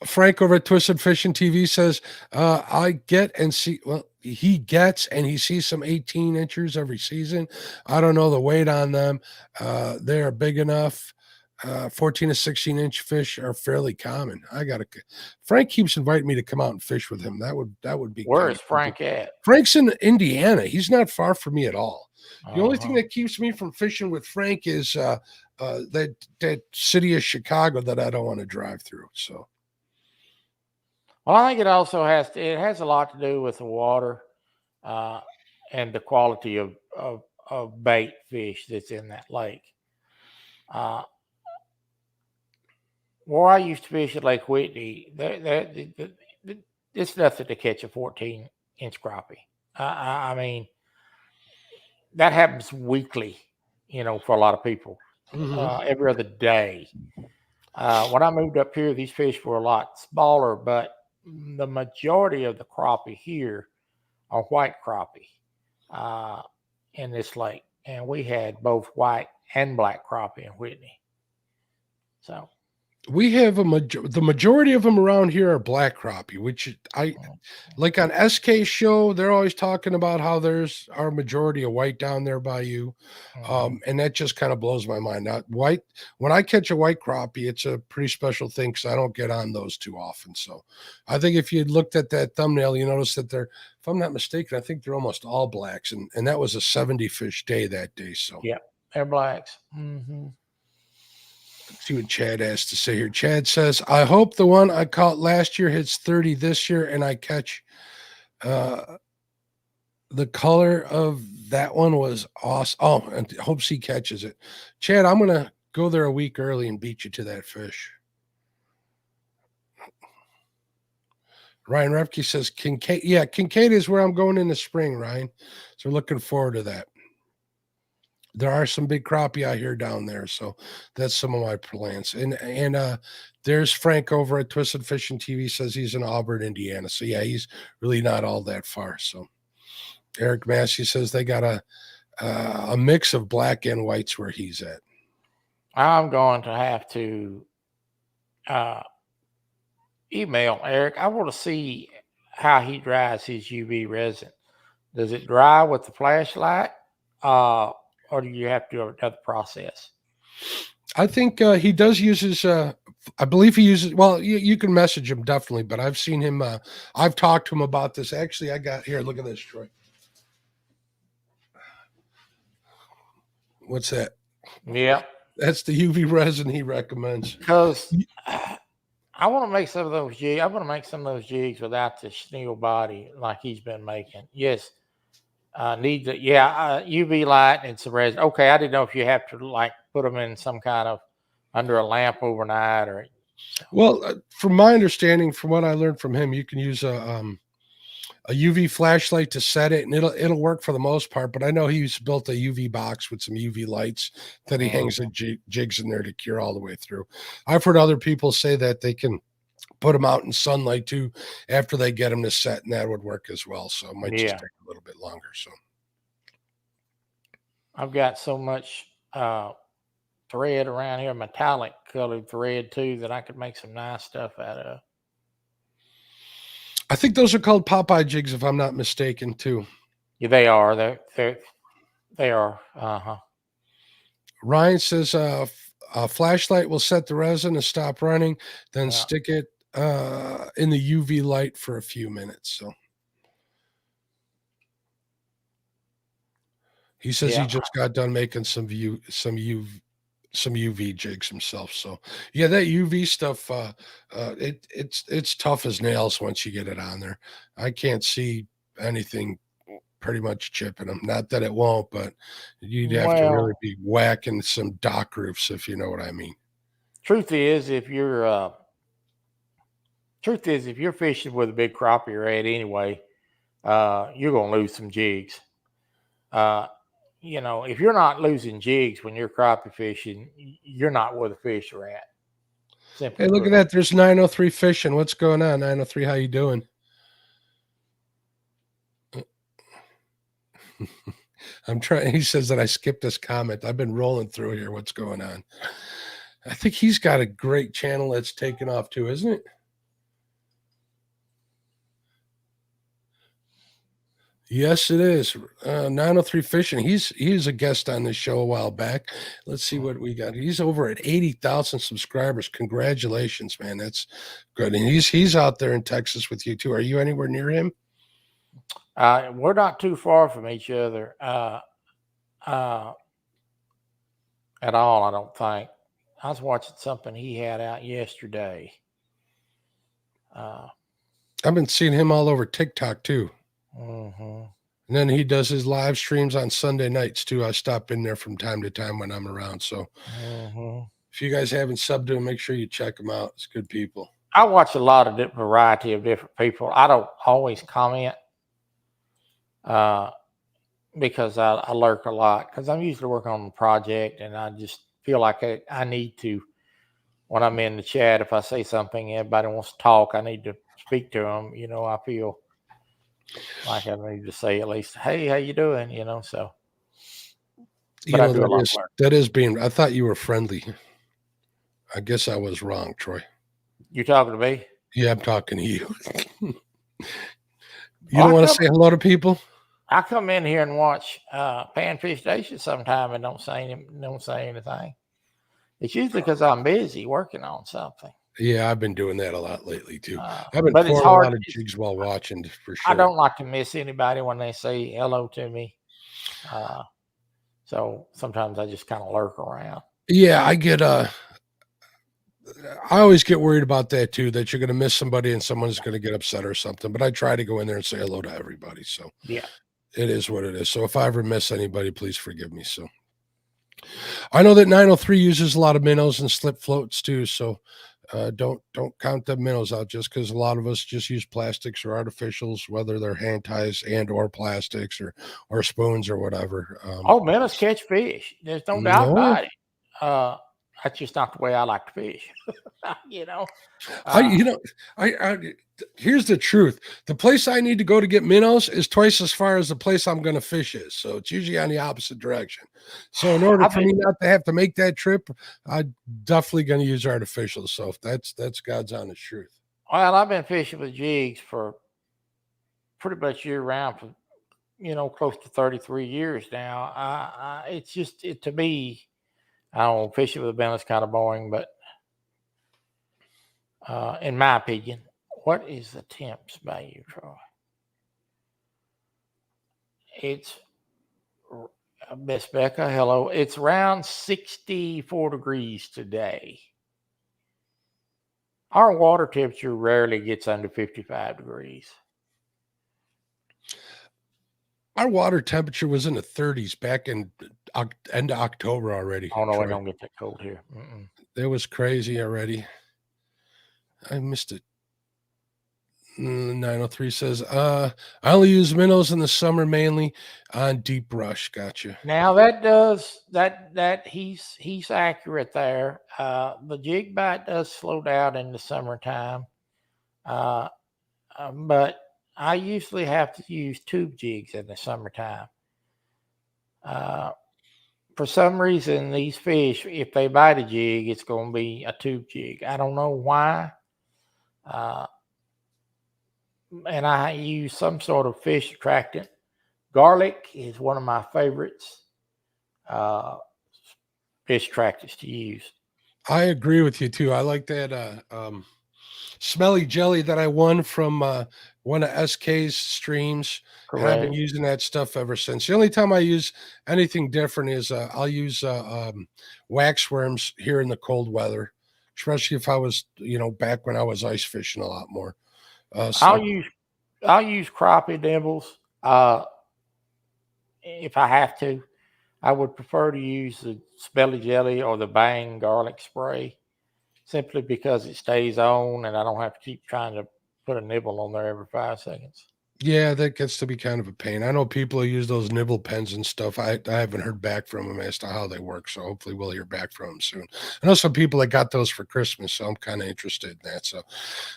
Frank over at Twisted Fishing TV says, I get and see, well, he gets and he sees some 18 inchers every season. I don't know the weight on them. They are big enough. 14 to 16 inch fish are fairly common. Frank keeps inviting me to come out and fish with him. That would be. Where is Frank at? Frank's in Indiana. He's not far from me at all. The only thing that keeps me from fishing with Frank is that city of Chicago that I don't want to drive through. So. Well, I think it also has a lot to do with the water and the quality of bait fish that's in that lake. Where I used to fish at Lake Whitney, it's nothing to catch a 14-inch crappie. I mean, that happens weekly, you know, for a lot of people, every other day. When I moved up here, these fish were a lot smaller, but the majority of the crappie here are white crappie in this lake. And we had both white and black crappie in Whitney. So we have the majority of them around here are black crappie, which I like on SK show. They're always talking about how there's our majority of white down there by you. And that just kind of blows my mind. Now, white, when I catch a white crappie, it's a pretty special thing because I don't get on those too often. So I think if you had looked at that thumbnail, you notice that they're, if I'm not mistaken, I think they're almost all blacks. And that was a 70 fish day that day. So yeah, they're blacks. See what Chad has to say here. Chad says, I hope the one I caught last year hits 30 this year and I catch the color of that one was awesome. Oh, and hopes he catches it. Chad, I'm going to go there a week early and beat you to that fish. Ryan Repke says, Kincaid. Yeah, Kincaid is where I'm going in the spring, Ryan. So looking forward to that. There are some big crappie out here down there. So that's some of my plans. And there's Frank over at Twisted Fishing TV says he's in Auburn, Indiana. So yeah, he's really not all that far. So Eric Massey says they got a mix of black and whites where he's at. I'm going to have to email Eric. I want to see how he dries his UV resin. Does it dry with the flashlight? Or do you have to do another process? I think he does use his, I believe he uses, well, you can message him definitely, but I've seen him, I've talked to him about this. Actually, I got here, look at this, Troy. What's that? Yeah. That's the UV resin he recommends. Because I want to make some of those jigs. I want to make some of those jigs without the chenille body like he's been making. Yes. Need the UV light and some resin. Okay, I didn't know if you have to like put them in some kind of under a lamp overnight or. Well, from my understanding, from what I learned from him, you can use a UV flashlight to set it, and it'll work for the most part. But I know he's built a UV box with some UV lights that he hangs the jigs in there to cure all the way through. I've heard other people say that they can put them out in sunlight too after they get them to set, and that would work as well. So it might just take a little bit longer. So I've got so much thread around here, metallic colored thread too, that I could make some nice stuff out of. I think those are called Popeye jigs, if I'm not mistaken, too. Yeah, they are. They are. Ryan says a flashlight will set the resin to stop running, then stick it in the UV light for a few minutes. So he says he just got done making some UV jigs himself. So yeah, that UV stuff, it's tough as nails once you get it on there. I can't see anything pretty much chipping them. Not that it won't, but you'd have to really be whacking some dock roofs, if you know what I mean. Truth is, if you're fishing with a big crappie or red anyway, you're gonna lose some jigs. If you're not losing jigs when you're crappie fishing, you're not where the fish are at. Simply look at that. There's 903 fishing. What's going on, 903? How you doing? I'm trying. He says that I skipped this comment. I've been rolling through here. What's going on? I think he's got a great channel that's taken off too, isn't it? Yes, it is. 903 Fishing. He's a guest on this show a while back. Let's see what we got. He's over at 80,000 subscribers. Congratulations, man. That's good. And he's out there in Texas with you too. Are you anywhere near him? We're not too far from each other at all, I don't think. I was watching something he had out yesterday. I've been seeing him all over TikTok too. Mm-hmm. And then he does his live streams on Sunday nights too. I stop in there from time to time when I'm around. So if you guys haven't subbed to him, make sure you check him out. It's good people. I watch a lot of variety of different people. I don't always comment because I lurk a lot because I'm usually working on a project and I just feel like I need to, when I'm in the chat, if I say something, everybody wants to talk, I need to speak to them. I feel like I need to say at least, hey, how you doing? So. But I do that is being, I thought you were friendly. I guess I was wrong, Troy. You talking to me? Yeah, I'm talking to you. You don't want to say hello to people? I come in here and watch Panfish Nation sometime and don't say anything. It's usually because I'm busy working on something. Yeah, I've been doing that a lot lately too. I've been pouring a lot of jigs while watching for sure. I don't like to miss anybody when they say hello to me. So sometimes I just kind of lurk around. Yeah, I always get worried about that too, that you're going to miss somebody and someone's going to get upset or something. But I try to go in there and say hello to everybody. So yeah, it is what it is. So if I ever miss anybody, please forgive me. So I know that 903 uses a lot of minnows and slip floats too. So don't count the minnows out just because a lot of us just use plastics or artificials, whether they're hand ties and or plastics or spoons or whatever. Minnows catch fish. There's no doubt about it. That's just not the way I like to fish. Here's the truth. The place I need to go to get minnows is twice as far as the place I'm going to fish is. So it's usually on the opposite direction. So in order for me not to have to make that trip, I'm definitely going to use artificials. So that's God's honest truth. Well, I've been fishing with jigs for pretty much year round for, close to 33 years now. It's just, to me, I don't know, fishing with a bin is kind of boring, but in my opinion, what is the temps value, Troy? It's Miss Becca, hello. It's around 64 degrees today. Our water temperature rarely gets under 55 degrees. Our water temperature was in the 30s back in end of October already. Oh, no, Troy. it don't get that cold here. It was crazy already. I missed it. 903 says, I only use minnows in the summer, mainly on deep brush. Gotcha. Now that he's accurate there. The jig bite does slow down in the summertime, but I usually have to use tube jigs in the summertime. For some reason, these fish, if they bite a jig, it's going to be a tube jig. I don't know why. And I use some sort of fish attractant. Garlic is one of my favorites fish attractants to use. I agree with you too. I like that smelly jelly that I won from one of SK's streams. Correct. And I've been using that stuff ever since. The only time I use anything different is I'll use wax worms here in the cold weather, especially if I was, back when I was ice fishing a lot more. I'll use crappie nibbles if I have to. I would prefer to use the smelly jelly or the Bang garlic spray, simply because it stays on and I don't have to keep trying to put a nibble on there every 5 seconds. Yeah, that gets to be kind of a pain. I know people who use those nibble pens and stuff. I haven't heard back from them as to how they work, so hopefully we'll hear back from them soon. I know some people that got those for Christmas, so I'm kind of interested in that. So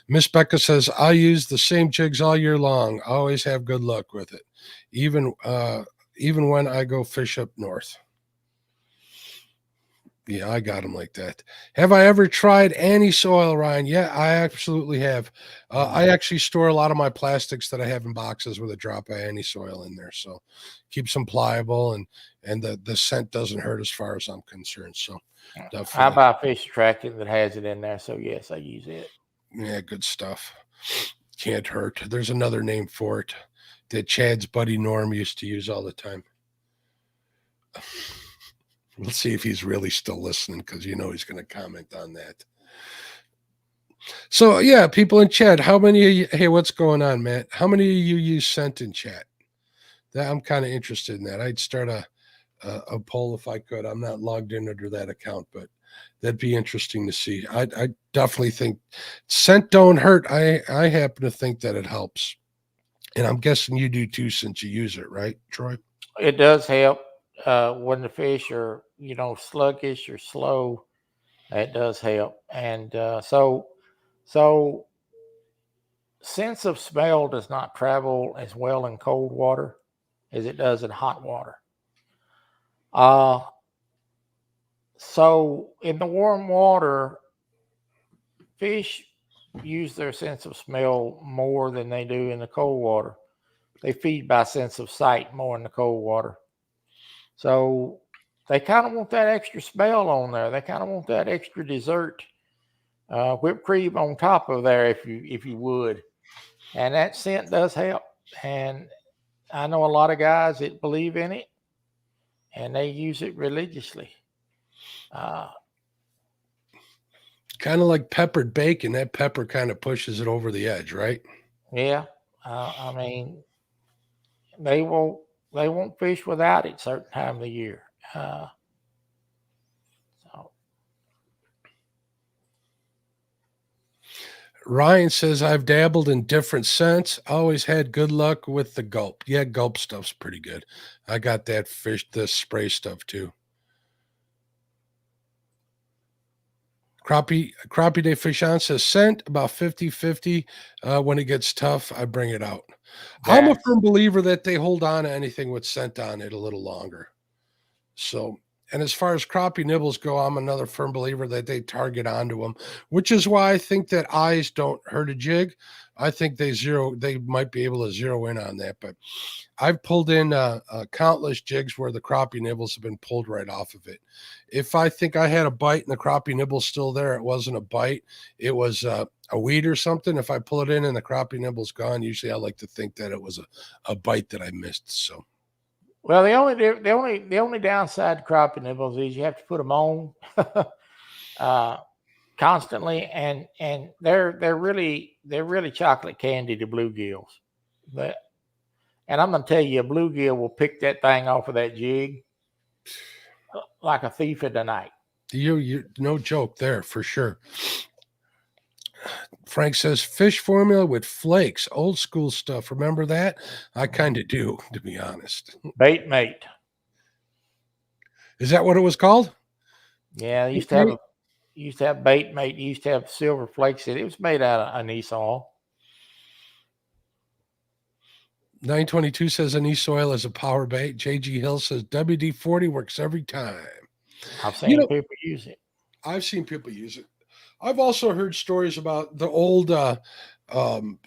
Miss Becca says, I use the same jigs all year long. I always have good luck with it, even when I go fish up north. Yeah, I got them like that. Have I ever tried anti-soil, Ryan? Yeah, I absolutely have. I actually store a lot of my plastics that I have in boxes with a drop of anti-soil in there, so keeps them pliable and the scent doesn't hurt as far as I'm concerned. So definitely. I buy a fish attractant that has it in there, so yes, I use it. Yeah, good stuff. Can't hurt. There's another name for it that Chad's buddy Norm used to use all the time. Let's see if he's really still listening, because he's going to comment on that. So, yeah, people in chat, how many of you, hey, what's going on, Matt? How many of you use scent in chat? I'm kind of interested in that. I'd start a poll if I could. I'm not logged in under that account, but that'd be interesting to see. I definitely think scent don't hurt. I happen to think that it helps. And I'm guessing you do too, since you use it, right, Troy? It does help. When the fish are, sluggish or slow, it does help. And so sense of smell does not travel as well in cold water as it does in hot water. So in the warm water, fish use their sense of smell more than they do in the cold water. They feed by sense of sight more in the cold water. So they kind of want that extra smell on there. They kind of want that extra dessert, whipped cream on top of there, if you would. And that scent does help. And I know a lot of guys that believe in it, and they use it religiously. Kind of like peppered bacon. That pepper kind of pushes it over the edge, right? Yeah. I mean, they won't fish without it certain time of the year. So. Ryan says, I've dabbled in different scents. Always had good luck with the gulp. Yeah, gulp stuff's pretty good. I got that the spray stuff too. Crappie de Fish on says, scent about 50-50. When it gets tough, I bring it out. I'm a firm believer that they hold on to anything with scent on it a little longer. So, and as far as crappie nibbles go, I'm another firm believer that they target onto them, which is why I think that eyes don't hurt a jig. I think they might be able to zero in on that. But I've pulled in countless jigs where the crappie nibbles have been pulled right off of it. If I think I had a bite and the crappie nibble's still there, it wasn't a bite. It was a weed or something. If I pull it in and the crappie nibble's gone, usually I like to think that it was a bite that I missed. So. Well, the only downside to crappie nibbles is you have to put them on constantly, and they're really chocolate candy to bluegills. And I'm gonna tell you, a bluegill will pick that thing off of that jig like a thief in the night. You no joke there for sure. Frank says fish formula with flakes, old school stuff. Remember that? I kind of do, to be honest. Bait mate. Is that what it was called? Yeah, they used to have bait mate. You used to have silver flakes in it. It was made out of anise oil. 922 says anise oil is a power bait. JG Hill says WD-40 works every time. I've seen people use it. I've seen people use it. I've also heard stories about the old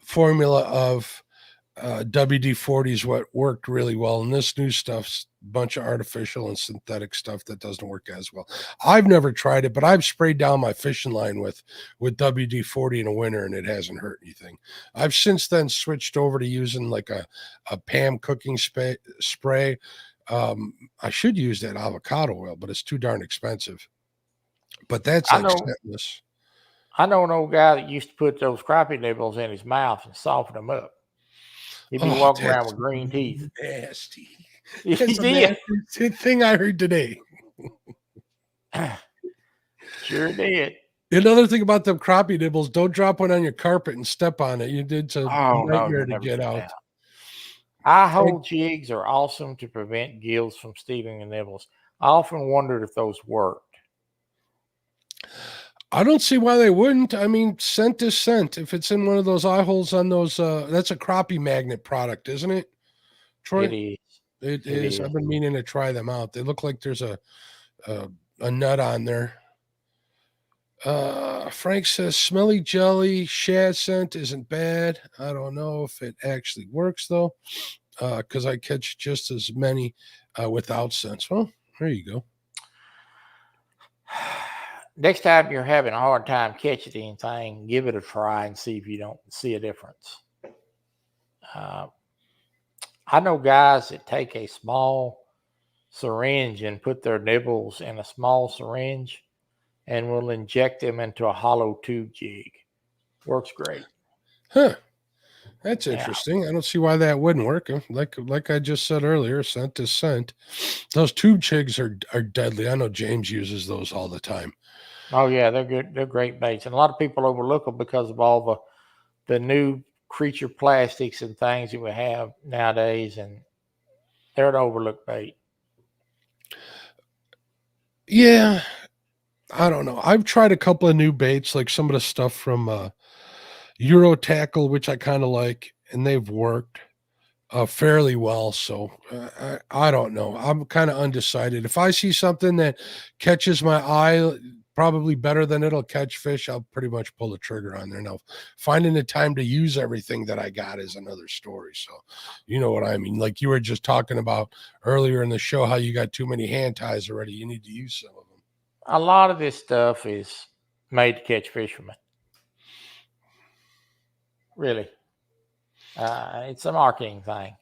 formula of WD-40 is what worked really well. And this new stuff's a bunch of artificial and synthetic stuff that doesn't work as well. I've never tried it, but I've sprayed down my fishing line with WD-40 in the winter and it hasn't hurt anything. I've since then switched over to using like a Pam cooking spray. I should use that avocado oil, but it's too darn expensive. But that's scentless. I know an old guy that used to put those crappie nibbles in his mouth and soften them up. He'd be walking around with green teeth. Nasty. That's the thing I heard today. Sure did. Another thing about them crappie nibbles, don't drop one on your carpet and step on it. You did a nightmare to get out. Eye-hole jigs are awesome to prevent gills from stealing the nibbles. I often wondered if those worked. I don't see why they wouldn't. I mean, scent is scent. If it's in one of those eye holes on those, that's a crappie magnet product, isn't it, Troy? It is. It is. I've been meaning to try them out. They look like there's a nut on there. Frank says smelly jelly shad scent isn't bad. I don't know if it actually works though, because I catch just as many without scents. Well, there you go. Next time you're having a hard time catching anything, give it a try and see if you don't see a difference. I know guys that take a small syringe and put their nibbles in a small syringe and will inject them into a hollow tube jig. Works great. Huh. That's interesting. I don't see why that wouldn't work. Like I just said earlier, scent is scent. Those tube jigs are deadly. I know James uses those all the time. Oh yeah, they're good. They're great baits, and a lot of people overlook them because of all the new creature plastics and things that we have nowadays, and they're an overlooked bait. Yeah, I don't know. I've tried a couple of new baits, like some of the stuff from Euro Tackle, which I kind of like, and they've worked fairly well. So I don't know. I'm kind of undecided. If I see something that catches my eye probably better than it'll catch fish, I'll pretty much pull the trigger on there. Now, finding the time to use everything that I got is another story. So you know what I mean? Like you were just talking about earlier in the show, how you got too many hand ties already. You need to use some of them. A lot of this stuff is made to catch fishermen. Really. It's a marketing thing.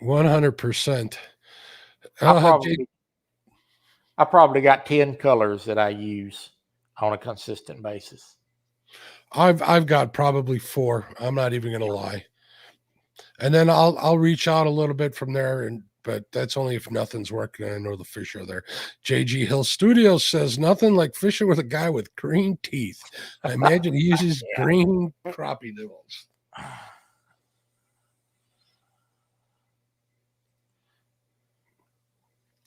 100%. I probably got 10 colors that I use on a consistent basis. I've got probably 4. I'm not even going to lie. And then I'll reach out a little bit from there, but that's only if nothing's working and I know the fish are there. JG Hill Studios says nothing like fishing with a guy with green teeth. I imagine he uses green crappie nibbles.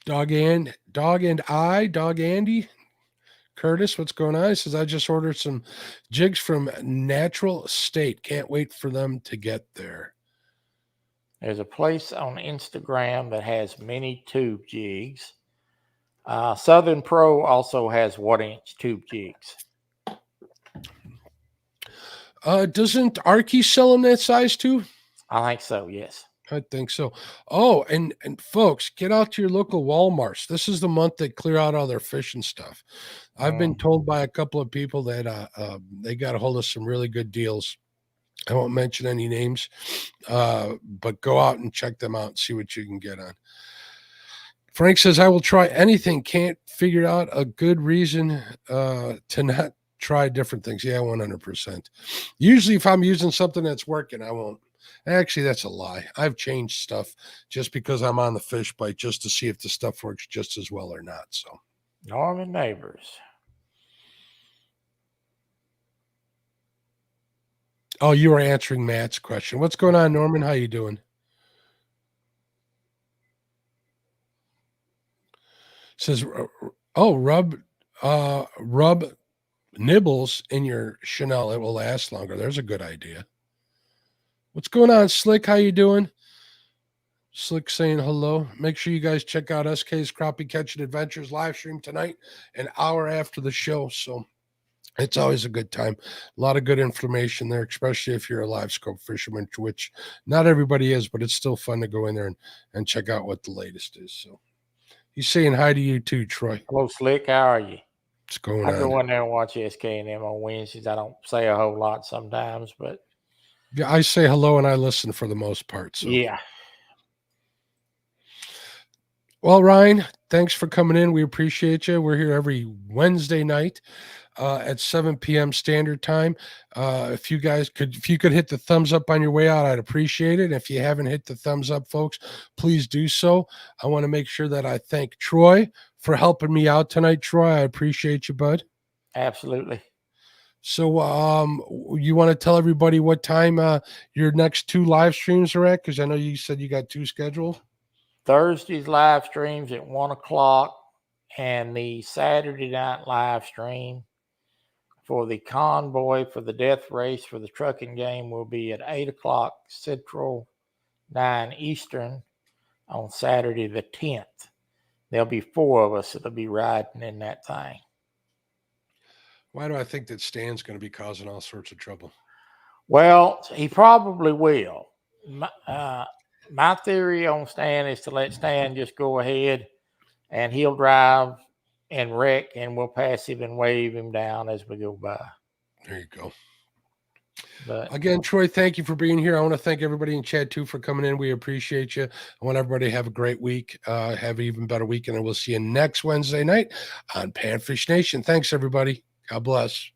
Dog Andy Curtis, what's going on? He says I just ordered some jigs from Natural State. Can't wait for them to get there. There's a place on Instagram that has mini tube jigs. Southern Pro also has 1-inch tube jigs. Doesn't Arky sell them that size too? I think so, yes. I think so. Oh, and folks, get out to your local Walmarts. This is the month they clear out all their fishing stuff. I've been told by a couple of people that they got a hold of some really good deals I won't mention any names, but go out and check them out and see what you can get on. Frank says, I will try anything. Can't figure out a good reason to not try different things. Yeah, 100%. Usually if I'm using something that's working, I won't. Actually, that's a lie. I've changed stuff just because I'm on the fish bite just to see if the stuff works just as well or not. So, Norman Neighbors. oh, you were answering Matt's question. What's going on, Norman? How you doing? Says, oh, rub nibbles in your Chanel. It will last longer. There's a good idea. What's going on, Slick? How you doing? Slick saying hello. Make sure you guys check out SK's Crappie Catching Adventures live stream tonight, an hour after the show. So it's always a good time. A lot of good information there, especially if you're a live scope fisherman, which not everybody is, but it's still fun to go in there and check out what the latest is. So he's saying hi to you too, Troy. Hello, Slick. How are you? What's going I on? go in there and watch SK&M on Wednesdays. I don't say a whole lot sometimes, but yeah, I say hello and I listen for the most part. So yeah. Well, Ryan, thanks for coming in. We appreciate you. We're here every Wednesday night at 7 p.m. Standard Time. If you could hit the thumbs up on your way out, I'd appreciate it. If you haven't hit the thumbs up, folks, please do so. I want to make sure that I thank Troy for helping me out tonight. Troy, I appreciate you, bud. Absolutely. So, you want to tell everybody what time your next 2 live streams are at? Because I know you said you got 2 scheduled. Thursday's live streams at 1 o'clock, and the Saturday night live stream for the convoy for the death race for the trucking game will be at 8 o'clock Central, 9 Eastern on Saturday the 10th. There'll be 4 of us that'll be riding in that thing. Why do I think that Stan's going to be causing all sorts of trouble? Well, he probably will. My theory on Stan is to let Stan just go ahead and he'll drive and wreck, and we'll pass him and wave him down as we go by. There you go. But again, Troy, thank you for being here. I want to thank everybody in chat too for coming in. We appreciate you. I want everybody to have a great week, have an even better weekend, and we'll see you next Wednesday night on Panfish Nation. Thanks, everybody. God bless.